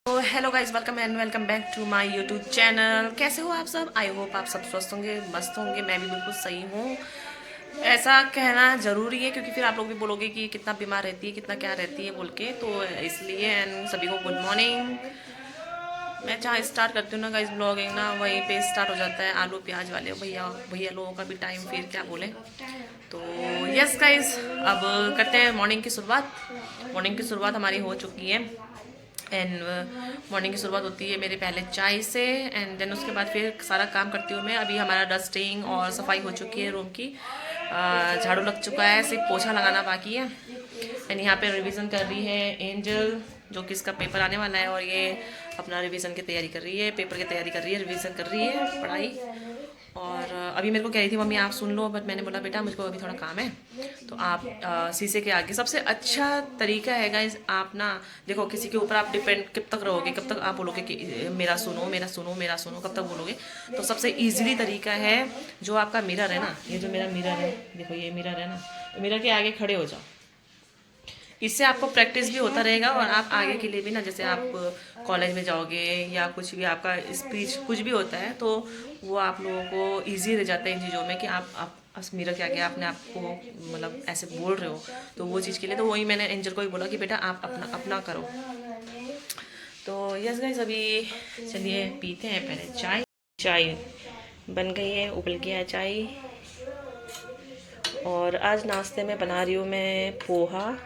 तो hello guys, welcome back to my YouTube channel. कैसे हो आप सब? आई होप आप सब स्वस्थ होंगे, मस्त होंगे। मैं भी बिल्कुल सही हूँ। ऐसा कहना ज़रूरी है क्योंकि फिर आप लोग भी बोलोगे कि कितना बीमार रहती है, कितना क्या रहती है बोल के, तो इसलिए एंड सभी को गुड मॉर्निंग। मैं जहाँ स्टार्ट करती हूँ ना गाइज ब्लॉगिंग ना, वहीं पे स्टार्ट हो जाता है आलू प्याज वाले भैया भैया लोगों का भी टाइम, फिर क्या बोले। तो यस गाइज, अब करते हैं मॉर्निंग की शुरुआत। मॉर्निंग की शुरुआत हमारी हो चुकी है एंड मॉर्निंग की शुरुआत होती है मेरे पहले चाय से एंड देन उसके बाद फिर सारा काम करती हूँ मैं। अभी हमारा डस्टिंग और सफाई हो चुकी है रूम की, झाड़ू लग चुका है, सिर्फ पोछा लगाना बाकी है। एंड यहाँ पे रिवीजन कर रही है एंजल, जो कि इसका पेपर आने वाला है और ये अपना रिवीजन की तैयारी कर रही है, पेपर की तैयारी कर रही है, रिवीजन कर रही है पढ़ाई। और अभी मेरे को कह रही थी मम्मी आप सुन लो, बट मैंने बोला बेटा मुझको अभी थोड़ा काम है, तो आप शीशे के आगे। सबसे अच्छा तरीका है गाइज, आप ना देखो किसी के ऊपर आप डिपेंड कब तक रहोगे, कब तक आप बोलोगे कि मेरा सुनो मेरा सुनो मेरा सुनो, कब तक बोलोगे। तो सबसे ईजिली तरीका है, जो आपका मिरर है ना, ये जो मेरा मिरर है, देखो ये मिरर है ना, तो मिरर के आगे खड़े हो जाओ। इससे आपको प्रैक्टिस भी होता रहेगा और आप आगे के लिए भी ना, जैसे आप कॉलेज में जाओगे या कुछ भी आपका स्पीच कुछ भी होता है, तो वो आप लोगों को इजी रह जाता है इन चीज़ों में कि आप मिरर के आगे आपने आपको मतलब ऐसे बोल रहे हो, तो वो चीज़ के लिए। तो वही मैंने एंजल को भी बोला कि बेटा आप अपना अपना करो। तो यस गाइस, अभी चलिए पीते हैं पहले चाय। चाय बन गई है, उबल गया है चाय। और आज नाश्ते में बना रही हूँ मैं पोहा।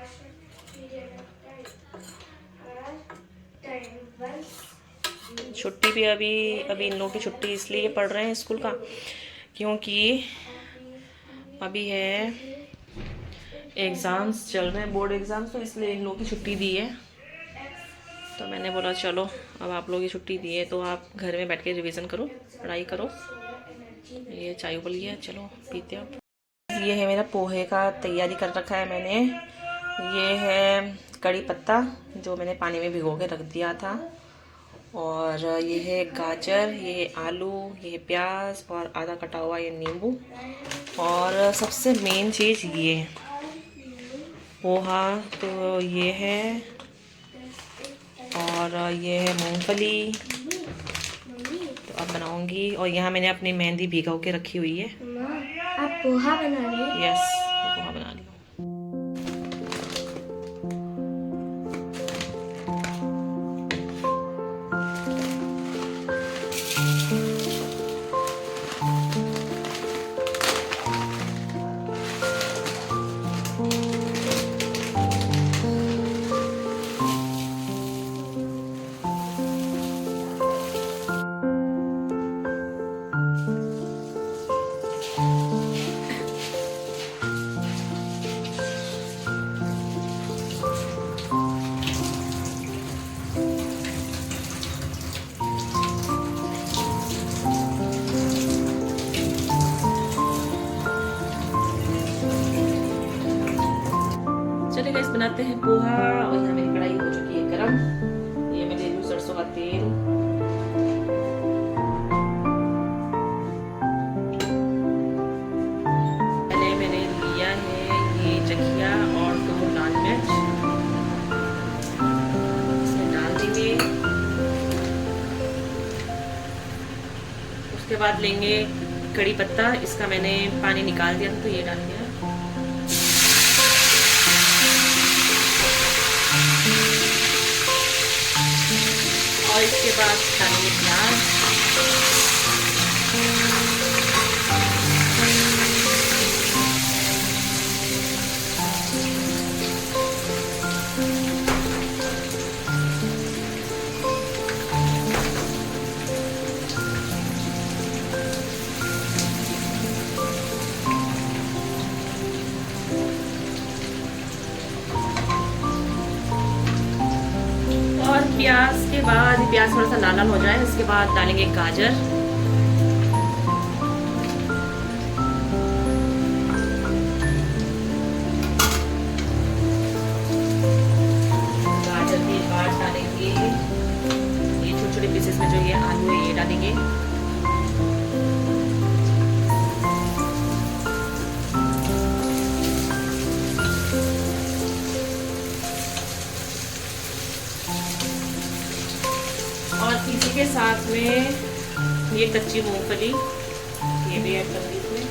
छुट्टी भी अभी इन लोगों की छुट्टी इसलिए पढ़ रहे हैं स्कूल का, क्योंकि अभी है एग्ज़ाम्स चल रहे हैं, बोर्ड एग्ज़ाम्स, तो इसलिए इन लोगों की छुट्टी दी है। तो मैंने बोला चलो अब आप लोगों की छुट्टी दी है तो आप घर में बैठ के रिवीजन करो, पढ़ाई करो। ये चाय उबल गया, चलो पीते हैं। ये है मेरा पोहे का तैयारी कर रखा है मैंने। ये है कड़ी पत्ता जो मैंने पानी में भिगो के रख दिया था, और ये है गाजर, ये है आलू, ये है प्याज और आधा कटा हुआ ये नींबू। और सबसे मेन चीज़ ये पोहा, तो ये है, और ये है मूंगफली। तो अब बनाऊंगी, और यहाँ मैंने अपनी मेहंदी भिगो के रखी हुई है। आप पोहा बना रहे हैं? यस, पोहा बना रही हूँ। चलिए गाइस, बनाते हैं पोहा। और यहाँ मेरी कढ़ाई हो चुकी है गरम। ये मैं ले लूँ सरसों का तेल। पहले मैंने लिया है ये जखिया और 2 लाल मिर्च, इसमें डाल देंगे। उसके बाद लेंगे कड़ी पत्ता, इसका मैंने पानी निकाल दिया था तो ये डाल दिया। और इसके बाद डालेंगे प्याज। और प्याज के बाद प्याज थोड़ा सा लाल लाल हो जाए, इसके बाद डालेंगे गाजर। गाजर के बाद डालेंगे ये छोटे छोटे पीसेस में जो ये आलू है ये डालेंगे। और इसी के साथ में ये कच्ची मूंगफली ये भी ऐड कर दी इसमें।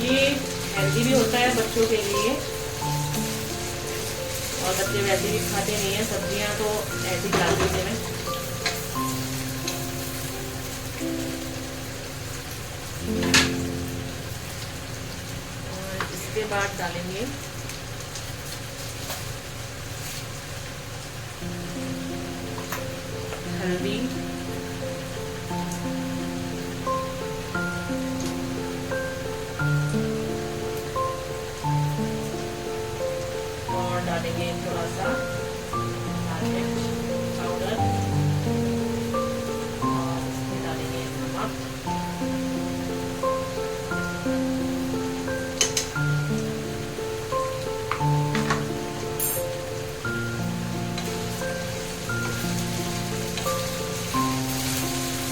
ये हेल्दी भी होता है बच्चों के लिए, और बच्चे वैसे भी खाते नहीं है सब्जियां, तो ऐसी डाल दीजिए मैं। और इसके बाद डालेंगे हल्दी, और डालेंगे थोड़ा सा लाल मिर्च पाउडर, और इसमें डालेंगे नमक,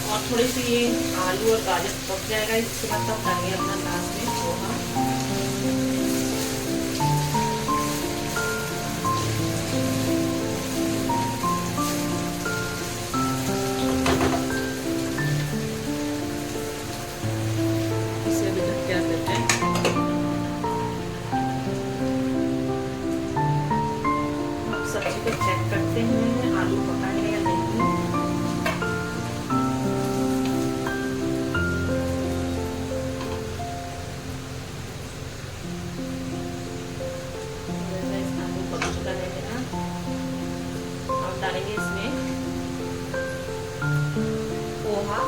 और थोड़ी सी ये आलू और गाजर पक जाएगा, इसके बाद तब डालेंगे अपना लास्ट में पोहा। इसे भी ढक के रख देते हैं। अब सब्जी को चेक करते हैं आलू पका है या नहीं। डालेंगे इसमें पोहा,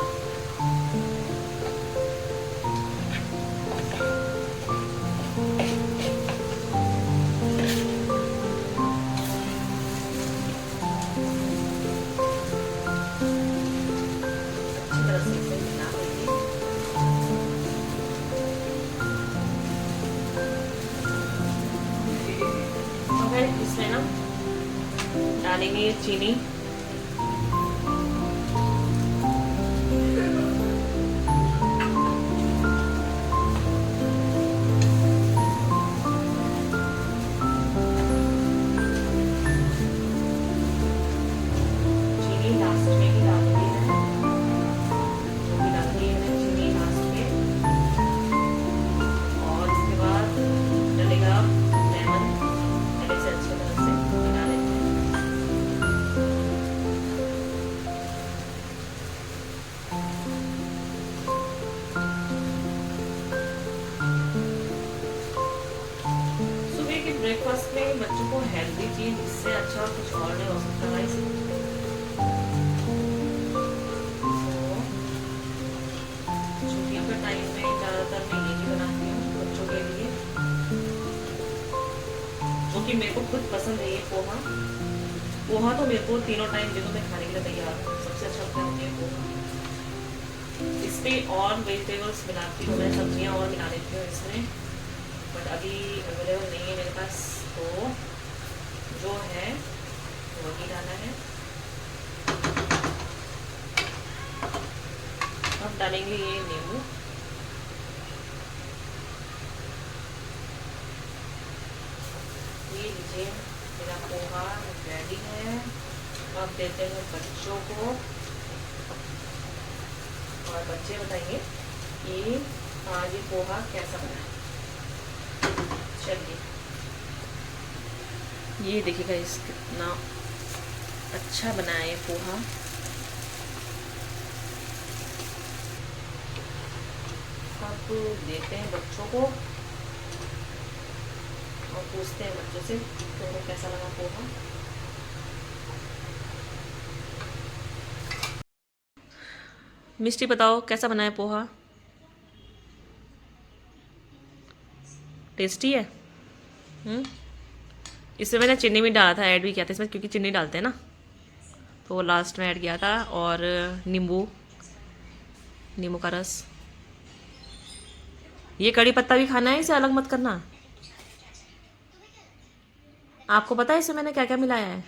अच्छी तरह से इसे मिला देंगे। और इसमें ना डालेंगे चीनी, लास्ट में ही डालूंगी मैं, जो भी डालूंगी मैं चीनी लास्ट में। और इसके बाद डलेगा लेमन, पहले से अच्छी तरह से मिला लेते हैं। सुबह के ब्रेकफास्ट में बच्चों को हेल्दी चीज, इससे अच्छा कुछ और नहीं हो सकता गाइस। छुट्टियों के टाइम में ज़्यादातर मैं यही बनाती हूँ बच्चों के लिए, जो कि मेरे को खुद पसंद है। ये पोहा तो मेरे को तीनों टाइम दे दो मैं खाने के लिए तैयार हूँ, सबसे अच्छा लगता है मुझे पोहा। इसमें और वेजिटेबल्स मिलाती हूँ मैं, सब्जियाँ और मिला देती हूँ इसमें, बट अभी अवेलेबल नहीं है मेरे पास, तो जो है वही डालना है। अब डालेंगे ये नींबू, ये लीजिए मेरा पोहा रेडी है। अब देते हैं बच्चों को, और बच्चे बताइए कि आज ये पोहा कैसा बना है। चलिए ये देखिएगा इस कितना अच्छा बना है ये पोहा। अब देते हैं बच्चों को और पूछते हैं बच्चों से तुमको कैसा लगा पोहा। मिष्टी बताओ कैसा बना है पोहा, टेस्टी है? इसमें मैंने चीनी भी डाला था, ऐड भी किया था इसमें, क्योंकि चीनी डालते हैं ना, तो वो लास्ट में ऐड किया था। और नींबू का रस। ये कड़ी पत्ता भी खाना है, इसे अलग मत करना। आपको पता है इसमें मैंने क्या क्या मिलाया है?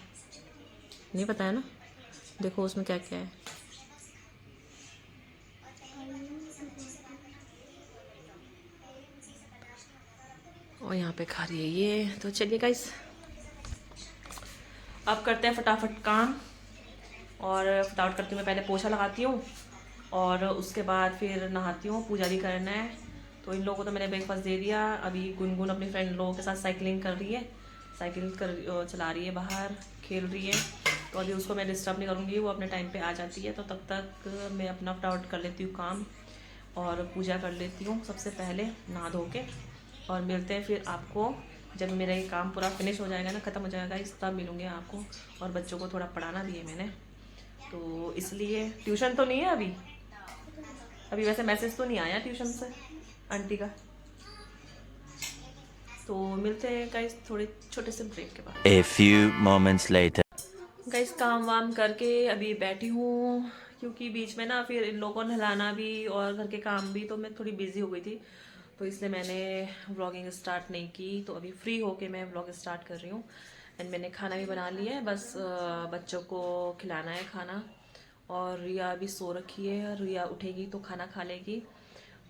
नहीं पता है ना, देखो उसमें क्या क्या है। और यहाँ पे खा रही है ये। तो चलिए गाइस, अब करते हैं फटाफट काम। और फटाफट करती हूँ, मैं पहले पोछा लगाती हूँ और उसके बाद फिर नहाती हूँ, पूजा भी करना है। तो इन लोगों को तो मैंने ब्रेकफास्ट दे दिया। अभी गुनगुन अपने फ्रेंड लोगों के साथ साइकिलिंग कर रही है, चला रही है, बाहर खेल रही है। तो अभी उसको मैं डिस्टर्ब नहीं करूँगी, वो अपने टाइम पे आ जाती है। तो तब तक मैं अपना फटाफट कर लेती हूँ काम और पूजा कर लेती हूँ सबसे पहले नहा धो के। और मिलते हैं फिर आपको जब मेरा ये काम पूरा फिनिश हो जाएगा ना, ख़त्म हो जाएगा इस, तब मिलूँगी आपको। और बच्चों को थोड़ा पढ़ाना भी है मैंने, तो इसलिए ट्यूशन तो नहीं है अभी वैसे मैसेज तो नहीं आया ट्यूशन से आंटी का। तो मिलते हैं गाइस थोड़े छोटे से ब्रेक के बाद। A few moments later. Guys काम वाम करके अभी बैठी हूँ, क्योंकि बीच में ना फिर इन लोगों को नहलाना भी और घर के काम भी, तो मैं थोड़ी बिजी हो गई थी, तो इसलिए मैंने व्लॉगिंग स्टार्ट नहीं की। तो अभी फ्री होके मैं व्लॉग स्टार्ट कर रही हूँ। एंड मैंने खाना भी बना लिया है, बस बच्चों को खिलाना है खाना। और रिया अभी सो रखी है, रिया उठेगी तो खाना खा लेगी।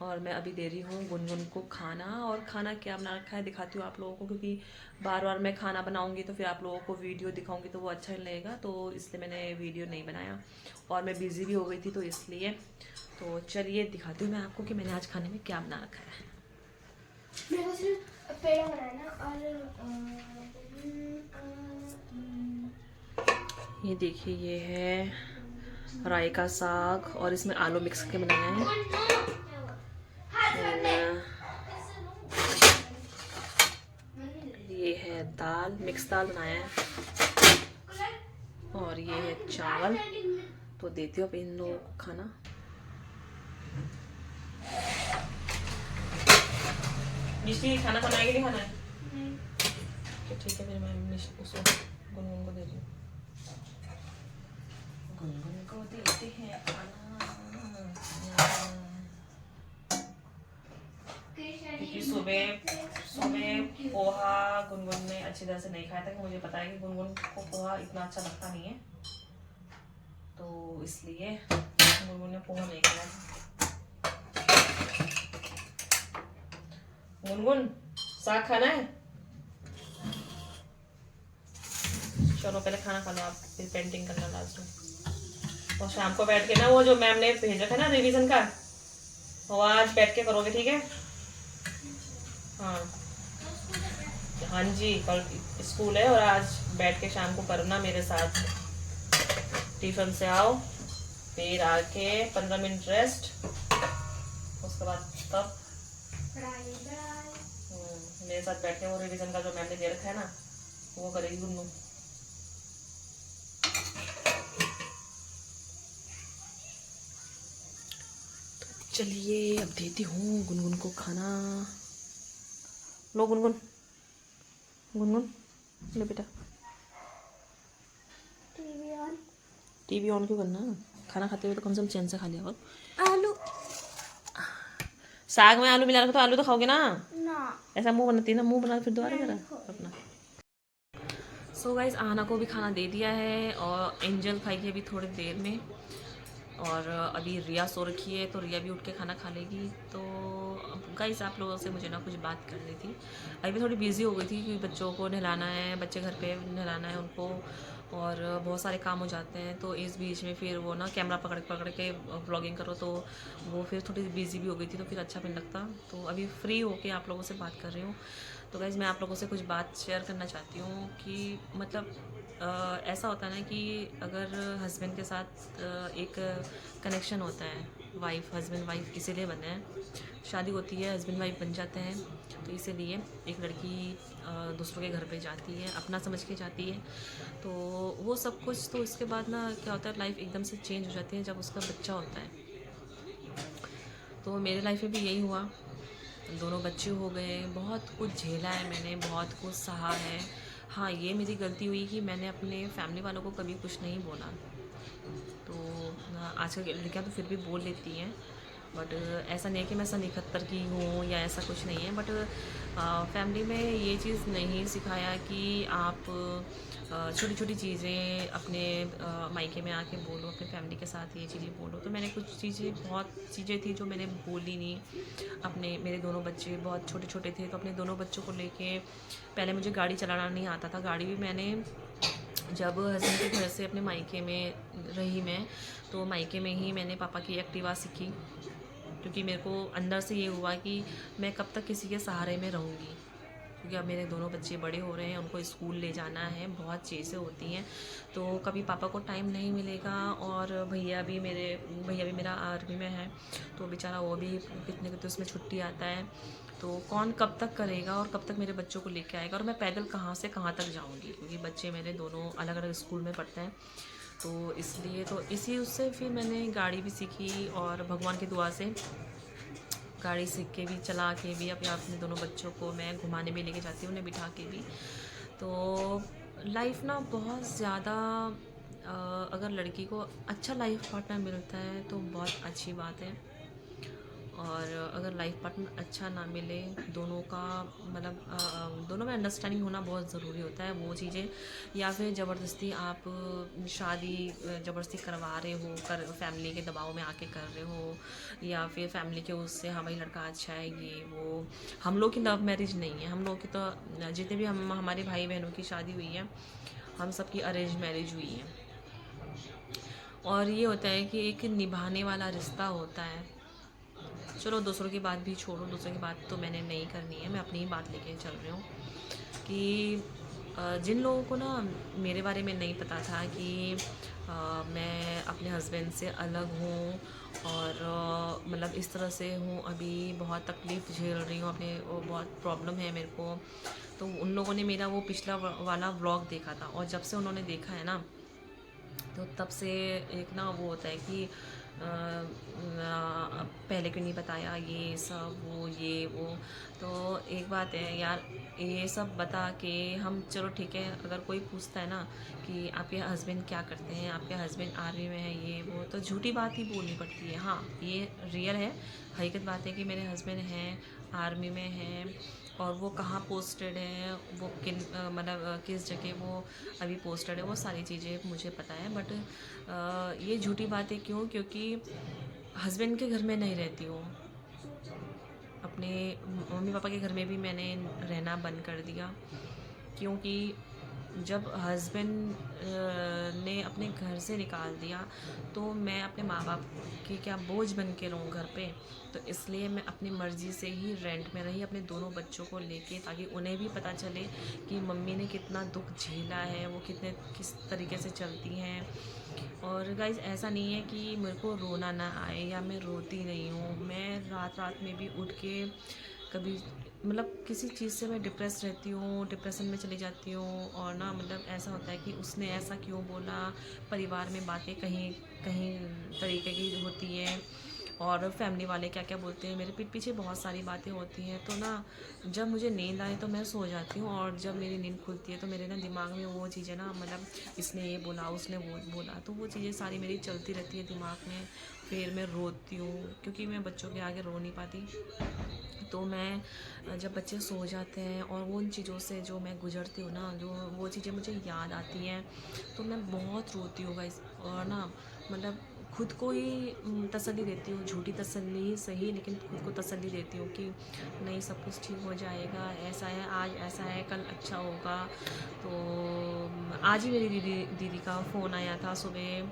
और मैं अभी दे रही हूँ गुनगुन को खाना। और खाना क्या बना रखा है दिखाती हूँ आप लोगों को, क्योंकि बार बार मैं खाना बनाऊँगी तो फिर आप लोगों को वीडियो दिखाऊँगी तो वो अच्छा नहीं लगेगा, तो इसलिए मैंने वीडियो नहीं बनाया। और मैं बिज़ी भी हो गई थी तो इसलिए। तो चलिए दिखाती हूँ मैं आपको कि मैंने आज खाने में क्या बना रखा है। मेरे को सिर्फ पेड़ा बनाना और ये देखिए, ये है राई का साग और इसमें आलू मिक्स करके बनाया है। ये है दाल, मिक्स दाल बनाया है। और ये है चावल। तो देती हूँ अब इन लोगों को खाना। मिष्टी खाना बनाएगी, नहीं खाना है? तो ठीक है, फिर मैं उसको गुनगुन को दे रही हूँ। गुनगुन को देते हैं खाना, क्योंकि सुबह पोहा गुनगुन ने अच्छी तरह से नहीं खाया था, कि मुझे पता है कि गुनगुन को पोहा इतना अच्छा लगता नहीं है, तो इसलिए गुनगुन ने पोहा नहीं खाया था। गुनगुन साग खाना है? चलो पहले खाना खा लो आप, फिर पेंटिंग करना लास्ट में। और शाम को बैठ के ना वो जो मैम ने भेजा था ना रिवीजन का, वो आज बैठ के करोगे, ठीक है? हाँ हाँ जी, कल स्कूल है और आज बैठ के शाम को करना मेरे साथ। ट्यूशन से आओ, फिर आके 15 मिनट रेस्ट, उसके बाद तब मेरे साथ बैठ के वो रिवीजन का जो मैम ने दे रखा है ना, वो करेगी गुन्नू। चलिए अब देती हूँ गुनगुन को खाना। लो गुनगुन, गुनगुन ले बेटा। टीवी ऑन क्यों करना? खाना खाते हुए तो कम से कम चैन से खा लिया। और आलू साग में आलू मिला रखा तो आलू तो खाओगे ना? ना, ऐसा मुंह बनाती है ना, मुंह बना फिर दोबारा करा अपना। सो गाइस, आना को भी खाना दे दिया है और एंजल खाएगी अभी थोड़ी देर में। और अभी रिया सो रखी है, तो रिया भी उठ के खाना खा लेगी। तो गाइस आप लोगों से मुझे ना कुछ बात करनी थी। अभी थोड़ी बिजी हो गई थी, क्योंकि बच्चों को नहलाना है, बच्चे घर पे नहलाना है उनको, और बहुत सारे काम हो जाते हैं। तो इस बीच में फिर वो ना कैमरा पकड़ पकड़ के व्लॉगिंग करो, तो वो फिर थोड़ी बिजी भी हो गई थी, तो फिर अच्छा भी नहीं लगता। तो अभी फ्री होके आप लोगों से बात कर रही हूँ। तो गाइस मैं आप लोगों से कुछ बात शेयर करना चाहती हूँ कि मतलब ऐसा होता है ना कि अगर हस्बैंड के साथ एक कनेक्शन होता है, वाइफ हस्बैंड वाइफ इसीलिए बने हैं, शादी होती है हस्बैंड वाइफ बन जाते हैं, तो इसीलिए एक लड़की दूसरों के घर पे जाती है, अपना समझ के जाती है। तो वो सब कुछ, तो इसके बाद ना क्या होता है, लाइफ एकदम से चेंज हो जाती है जब उसका बच्चा होता है। तो मेरे लाइफ में भी यही हुआ, दोनों बच्चे हो गए, बहुत कुछ झेला है मैंने, बहुत कुछ सहा है। हाँ, ये मेरी गलती हुई कि मैंने अपने फैमिली वालों को कभी कुछ नहीं बोला। तो आजकल लड़कियाँ तो फिर भी बोल लेती हैं, बट ऐसा नहीं है कि मैं सन 71 की हूँ या ऐसा कुछ नहीं है। बट फैमिली में ये चीज़ नहीं सिखाया कि आप छोटी छोटी चीज़ें अपने मायके में आके बोलो, अपने फैमिली के साथ ये चीज़ें बोलो। तो मैंने कुछ चीज़ें, बहुत चीज़ें थी जो मैंने बोली नहीं। अपने, मेरे दोनों बच्चे बहुत छोटे छोटे थे, तो अपने दोनों बच्चों को लेके पहले मुझे गाड़ी चलाना नहीं आता था। गाड़ी भी मैंने जब हस्बैंड के घर से अपने मायके में रही मैं, तो मायके में ही मैंने पापा की एक्टिवा सीखी, क्योंकि मेरे को अंदर से ये हुआ कि मैं कब तक किसी के सहारे में रहूँगी, क्योंकि अब मेरे दोनों बच्चे बड़े हो रहे हैं, उनको स्कूल ले जाना है, बहुत चीज़ें होती हैं, तो कभी पापा को टाइम नहीं मिलेगा। और भैया भी मेरा आर्मी में है, तो बेचारा वो भी कितने कितने उसमें छुट्टी आता है, तो कौन कब तक करेगा और कब तक मेरे बच्चों को लेके आएगा, और मैं पैदल कहाँ से कहाँ तक जाऊँगी, क्योंकि बच्चे मेरे दोनों अलग अलग स्कूल में पढ़ते हैं। तो इसलिए, तो इसी उससे फिर मैंने गाड़ी भी सीखी, और भगवान की दुआ से गाड़ी सीख के भी, चला के भी, अपने दोनों बच्चों को मैं घुमाने भी लेके जाती हूँ, उन्हें बिठा के भी। तो लाइफ ना बहुत ज़्यादा, अगर लड़की को अच्छा लाइफ पार्टनर मिलता है तो बहुत अच्छी बात है, और अगर लाइफ पार्टनर अच्छा ना मिले, दोनों का मतलब दोनों में अंडरस्टैंडिंग होना बहुत ज़रूरी होता है। वो चीज़ें, या फिर ज़बरदस्ती आप शादी ज़बरदस्ती करवा रहे हो, फैमिली के दबाव में आके कर रहे हो, या फिर फैमिली के उससे, हाँ भाई लड़का अच्छा है, ये वो। हम लोग की लव मैरिज नहीं है, हम लोग की तो जितने भी हमारे भाई बहनों की शादी हुई है, हम सबकी अरेंज मैरिज हुई है। और ये होता है कि एक निभाने वाला रिश्ता होता है। चलो दूसरों की बात भी छोड़ो, दूसरों की बात तो मैंने नहीं करनी है, मैं अपनी ही बात लेके चल रही हूँ कि जिन लोगों को ना मेरे बारे में नहीं पता था कि मैं अपने हस्बैंड से अलग हूँ, और मतलब इस तरह से हूँ, अभी बहुत तकलीफ़ झेल रही हूँ, अपने बहुत प्रॉब्लम है मेरे को, तो उन लोगों ने मेरा वो पिछला वाला व्लॉग देखा था, और जब से उन्होंने देखा है ना, तो तब से एक ना वो होता है कि पहले क्यों नहीं बताया, ये सब वो ये वो। तो एक बात है यार, ये सब बता के हम, चलो ठीक है, अगर कोई पूछता है ना कि आपके हस्बैंड क्या करते हैं, आपके हस्बैंड आर्मी में है, ये वो, तो झूठी बात ही बोलनी पड़ती है। हाँ, ये रियल है, हकीकत बात है कि मेरे हस्बैंड हैं, आर्मी में हैं, और वो कहाँ पोस्टेड है, वो किन मतलब किस जगह वो अभी पोस्टेड है, वो सारी चीज़ें मुझे पता है। बट ये झूठी बातें क्यों? क्योंकि हस्बैंड के घर में नहीं रहती हूँ, अपने मम्मी पापा के घर में भी मैंने रहना बंद कर दिया, क्योंकि जब हस्बैंड ने अपने घर से निकाल दिया, तो मैं अपने माँ बाप के क्या बोझ बन के रहूँ घर पे। तो इसलिए मैं अपनी मर्ज़ी से ही रेंट में रही, अपने दोनों बच्चों को लेके, ताकि उन्हें भी पता चले कि मम्मी ने कितना दुख झेला है, वो किस तरीके से चलती हैं। और गाइज़, ऐसा नहीं है कि मेरे को रोना ना आए या मैं रोती नहीं हूँ, मैं रात रात में भी उठ के कभी, मतलब किसी चीज़ से मैं डिप्रेस रहती हूँ, डिप्रेशन में चली जाती हूँ, और ना मतलब ऐसा होता है कि उसने ऐसा क्यों बोला, परिवार में बातें कहीं कहीं तरीके की होती हैं, और फैमिली वाले क्या क्या बोलते हैं, मेरे पीठ पीछे बहुत सारी बातें होती हैं। तो ना जब मुझे नींद आए तो मैं सो जाती हूँ, और जब मेरी नींद खुलती है तो मेरे ना दिमाग में वो चीज़ें ना, मतलब इसने ये बोला, उसने वो बोला, तो वो चीज़ें सारी मेरी चलती रहती है दिमाग में। फिर मैं रोती हूँ, क्योंकि मैं बच्चों के आगे रो नहीं पाती। तो मैं जब बच्चे सो जाते हैं और वो उन चीज़ों से जो मैं गुजरती हूँ ना, जो वो चीज़ें मुझे याद आती हैं, तो मैं बहुत रोती हूँ गाइस। और ना मतलब खुद को ही तसल्ली देती हूँ, झूठी तसल्ली ही सही, लेकिन खुद को तसल्ली देती हूँ कि नहीं, सब कुछ ठीक हो जाएगा, ऐसा है, आज ऐसा है, कल अच्छा होगा। तो आज ही मेरी दीदी का फ़ोन आया था सुबह,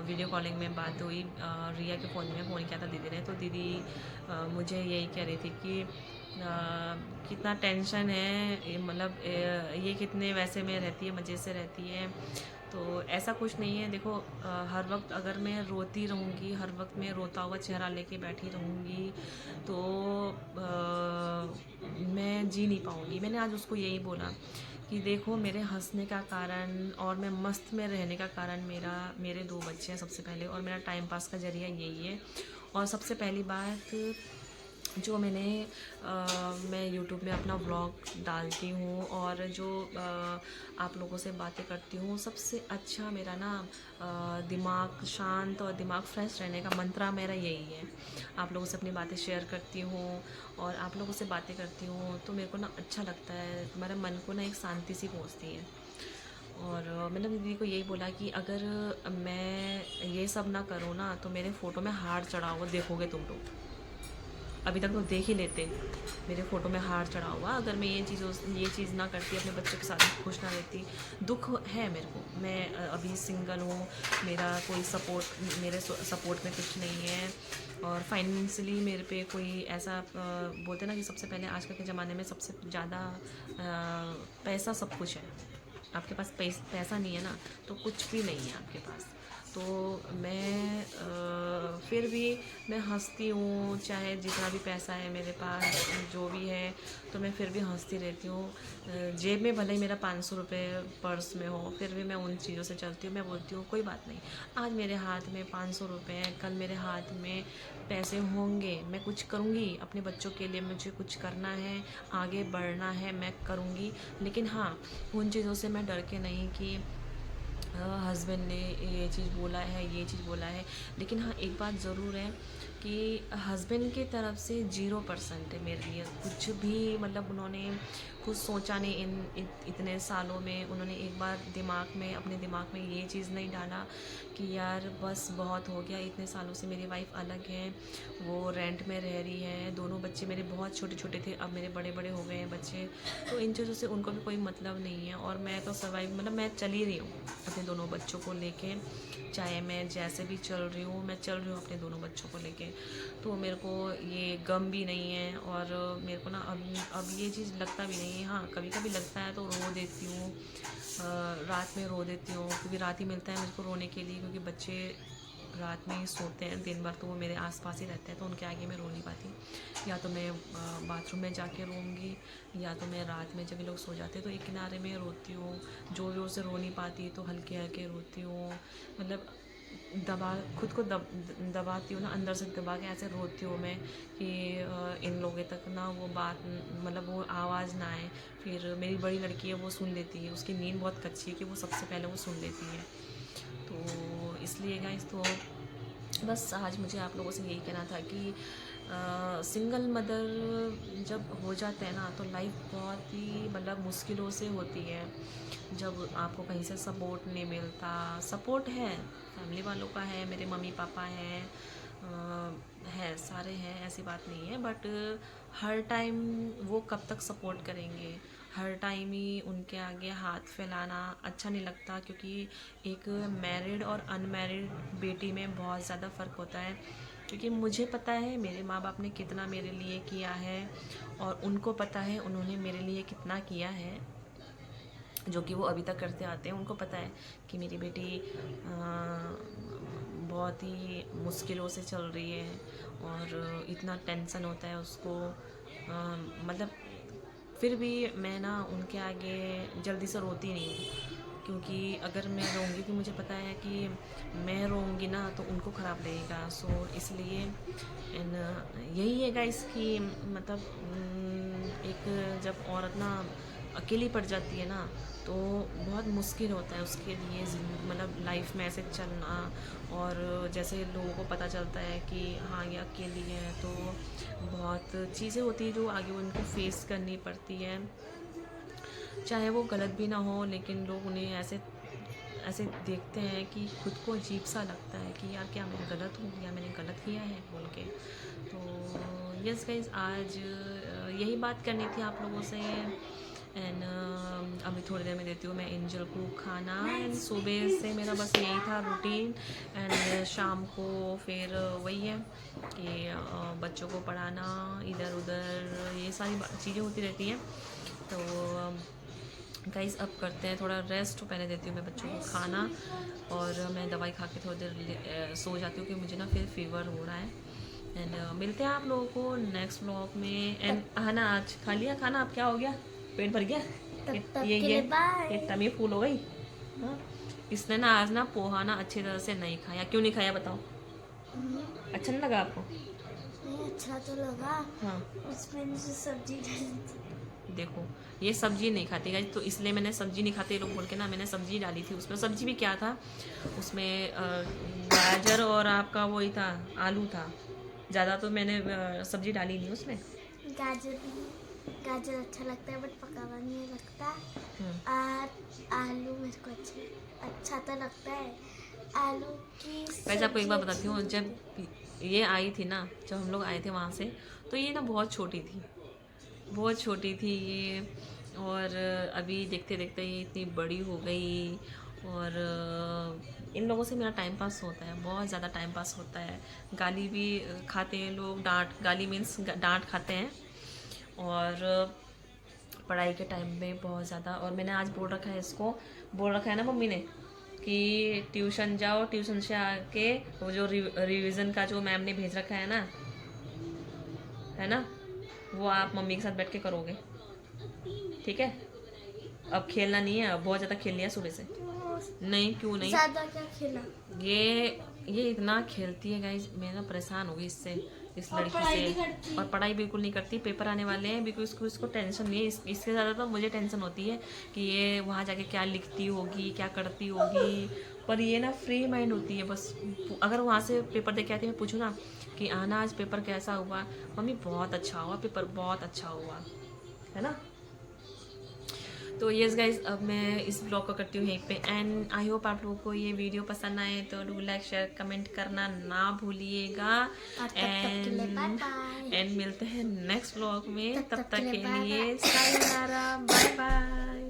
वीडियो कॉलिंग में बात हुई, रिया के फ़ोन में फ़ोन किया था दीदी ने। तो दीदी मुझे यही कह रही थी कि कितना टेंशन है, मतलब ये कितने वैसे में रहती है, मज़े से रहती है। तो ऐसा कुछ नहीं है, देखो हर वक्त अगर मैं रोती रहूँगी, हर वक्त मैं रोता हुआ चेहरा लेके बैठी रहूँगी, तो मैं जी नहीं पाऊँगी। मैंने आज उसको यही बोला कि देखो, मेरे हंसने का कारण और मैं मस्त में रहने का कारण मेरे 2 बच्चे हैं सबसे पहले, और मेरा टाइम पास का ज़रिया यही है। और सबसे पहली बात, जो मैं यूट्यूब में अपना व्लॉग डालती हूँ और जो आप लोगों से बातें करती हूँ, सबसे अच्छा मेरा ना दिमाग शांत और दिमाग फ्रेश रहने का मंत्र मेरा यही है। आप लोगों से अपनी बातें शेयर करती हूँ और आप लोगों से बातें करती हूँ तो मेरे को ना अच्छा लगता है, मेरे मन को ना एक शांति सी पहुँचती है। और मैंने दीदी को यही बोला कि अगर मैं ये सब ना करूँ ना तो मेरे फ़ोटो में हार चढ़ा हुआ देखोगे तुम लोग। अभी तक तो देख ही लेते मेरे फ़ोटो में हार चढ़ा हुआ। अगर मैं ये चीज़ ना करती, अपने बच्चों के साथ खुश ना रहती। दुख है मेरे को, मैं अभी सिंगल हूँ, मेरा कोई मेरे सपोर्ट में कुछ नहीं है और फाइनेंशियली मेरे पे कोई ऐसा बोलते ना कि सबसे पहले आजकल के ज़माने में सबसे ज़्यादा पैसा सब कुछ है। आपके पास पैसा नहीं है ना तो कुछ भी नहीं है आपके पास। तो मैं फिर भी मैं हंसती हूँ, चाहे जितना भी पैसा है मेरे पास जो भी है तो मैं फिर भी हंसती रहती हूँ। जेब में भले ही मेरा 500 रुपये पर्स में हो फिर भी मैं उन चीज़ों से चलती हूँ। मैं बोलती हूँ कोई बात नहीं, आज मेरे हाथ में 500 रुपये हैं, कल मेरे हाथ में पैसे होंगे, मैं कुछ करूँगी अपने बच्चों के लिए। मुझे कुछ करना है, आगे बढ़ना है, मैं करूँगी। लेकिन हाँ, उन चीज़ों से मैं डर के नहीं कि हस्बैंड ने ये चीज़ बोला है, ये चीज़ बोला है। लेकिन हाँ, एक बात ज़रूर है कि हस्बैंड की तरफ से 0% है मेरे लिए। कुछ भी मतलब उन्होंने कुछ सोचा नहीं इतने सालों में। उन्होंने एक बार अपने दिमाग में ये चीज़ नहीं डाला कि यार बस बहुत हो गया, इतने सालों से मेरी वाइफ अलग है, वो रेंट में रह रही है, दोनों बच्चे मेरे बहुत छोटे छोटे थे, अब मेरे बड़े बड़े हो गए हैं बच्चे। तो इन चीज़ों से उनको भी कोई मतलब नहीं है और मैं तो मतलब मैं चल ही रही हूँ अपने दोनों बच्चों को लेके। चाहे मैं जैसे भी चल रही हूँ, मैं चल रही हूँ अपने दोनों बच्चों को लेके। तो मेरे को ये गम भी नहीं है और मेरे को ना अब ये चीज़ लगता भी नहीं है। हाँ, कभी कभी लगता है तो रो देती हूँ, रात में रो देती हूँ क्योंकि रात ही मिलता है मेरे को रोने के लिए, क्योंकि बच्चे रात में ही सोते हैं, दिन भर तो वो मेरे आसपास ही रहते हैं तो उनके आगे मैं रो नहीं पाती। या तो मैं बाथरूम में जाके रोऊंगी या तो मैं रात में जब ये लोग सो जाते हैं तो एक किनारे में रोती हूँ। जोर जोर से रो नहीं पाती तो हल्के हल्के रोती हूँ, मतलब खुद को दबाती हूँ ना, अंदर से दबा के ऐसे रोती हूँ मैं कि इन लोगों तक ना वो बात मतलब वो आवाज़ ना आए। फिर मेरी बड़ी लड़की है वो सुन लेती है, उसकी नींद बहुत कच्ची है कि वो सबसे पहले वो सुन लेती है। तो इसलिए गाइस, तो बस आज मुझे आप लोगों से यही कहना था कि सिंगल मदर जब हो जाते हैं ना तो लाइफ बहुत ही मतलब मुश्किलों से होती है। जब आपको कहीं से सपोर्ट नहीं मिलता, सपोर्ट है फैमिली वालों का है, मेरे मम्मी पापा हैं, है सारे हैं, ऐसी बात नहीं है, बट हर टाइम वो कब तक सपोर्ट करेंगे। हर टाइम ही उनके आगे हाथ फैलाना अच्छा नहीं लगता, क्योंकि एक मैरिड और अनमैरिड बेटी में बहुत ज़्यादा फ़र्क होता है। क्योंकि मुझे पता है मेरे माँ बाप ने कितना मेरे लिए किया है और उनको पता है उन्होंने मेरे लिए कितना किया है, जो कि वो अभी तक करते आते हैं। उनको पता है कि मेरी बेटी बहुत ही मुश्किलों से चल रही है और इतना टेंशन होता है उसको, मतलब फिर भी मैं ना उनके आगे जल्दी से रोती नहीं हूँ, क्योंकि अगर मैं रोऊंगी तो मुझे पता है कि मैं रोऊंगी ना तो उनको ख़राब लगेगा। सो इसलिए यही है गाइस कि मतलब एक जब औरत ना अकेली पड़ जाती है ना तो बहुत मुश्किल होता है उसके लिए मतलब लाइफ में ऐसे चलना। और जैसे लोगों को पता चलता है कि हाँ ये अकेली है तो बहुत चीज़ें होती है जो आगे उनको फेस करनी पड़ती है, चाहे वो गलत भी ना हो, लेकिन लोग उन्हें ऐसे देखते हैं कि खुद को अजीब सा लगता है कि यार क्या मैं गलत हूँ या मैंने गलत किया है बोल के। तो यस गाइस, आज यही बात करनी थी आप लोगों से। एंड अभी थोड़ी देर में देती हूँ मैं एंजल को खाना। एंड सुबह से मेरा बस यही था रूटीन। एंड शाम को फिर वही है कि बच्चों को पढ़ाना, इधर उधर ये सारी चीज़ें होती रहती हैं। तो गाइस अब करते हैं थोड़ा रेस्ट, पहले देती हूँ मैं बच्चों को खाना और मैं दवाई खा के थोड़ी देर सो जाती हूँ कि मुझे ना फिर फीवर हो रहा है। एंड मिलते हैं आप लोगों को नेक्स्ट व्लॉग में। एंड ना आज खा लिया खाना, अब क्या हो गया, पेट भर गया, ये टमी फूल हो गई। हाँ, इसने ना आज ना पोहा ना अच्छी तरह से नहीं खाया। क्यों नहीं खाया बताओ, अच्छा नहीं लगा आपको? अच्छा तो लगा। हाँ उसमें से सब्जी डाली थी। देखो ये सब्जी नहीं खाती गाइस, तो इसलिए मैंने सब्जी नहीं खाते लोग बोल के ना मैंने सब्जी डाली थी उसमें। सब्जी भी क्या था उसमें, गाजर और आपका वही था, आलू था। ज़्यादा तो मैंने सब्जी डाली नहीं उसमें। गाजर अच्छा लगता है बट पकावा नहीं लगता। हम्म। और आलू मेरे को अच्छा तो लगता है। आलू की वैसे आपको एक बार सब्जी बताती हूँ, अच्छी जब ये आई थी ना, जब हम लोग आए थे वहाँ से, तो ये ना बहुत छोटी थी, बहुत छोटी थी ये। और अभी देखते देखते ये इतनी बड़ी हो गई। और इन लोगों से मेरा टाइम पास होता है, बहुत ज़्यादा टाइम पास होता है। गाली भी खाते हैं लोग, गाली मीन्स डांट खाते हैं। और पढ़ाई के टाइम में बहुत ज़्यादा। और मैंने आज बोल रखा है इसको, बोल रखा है ना मम्मी ने कि ट्यूशन जाओ, ट्यूशन से आके वो जो रिवीजन का जो मैम ने भेज रखा है ना, वो आप मम्मी के साथ बैठ के करोगे, ठीक है। अब खेलना नहीं है, अब बहुत ज़्यादा खेल लिया सुबह से। नहीं क्यों नहीं, ज्यादा क्या खेला। ये इतना खेलती है गाइस, मैं ना परेशान हो गई इससे, इस और लड़की पढ़ाई नहीं से। करती। और पढ़ाई बिल्कुल नहीं करती। पेपर आने वाले हैं, बिल्कुल इसको टेंशन नहीं है। इससे ज़्यादा तो मुझे टेंशन होती है कि ये वहाँ जाके क्या लिखती होगी, क्या करती होगी। पर ये ना फ्री माइंड होती है बस। अगर वहाँ से पेपर दे के आती है, मैं पूछूँ ना कि आना आज पेपर कैसा हुआ, मम्मी बहुत अच्छा हुआ पेपर, बहुत अच्छा हुआ, है ना। तो यस गाइज, अब मैं इस ब्लॉग को करती हूँ यहीं पे एंड। आई होप आप लोगों को ये वीडियो पसंद आए तो डू लाइक शेयर कमेंट करना ना भूलिएगा। और तब तक के लिए बाय बाय। एंड मिलते हैं नेक्स्ट ब्लॉग में, तब तब तक तक के के लिए बाय लिए बाय। Sayonara, bye bye.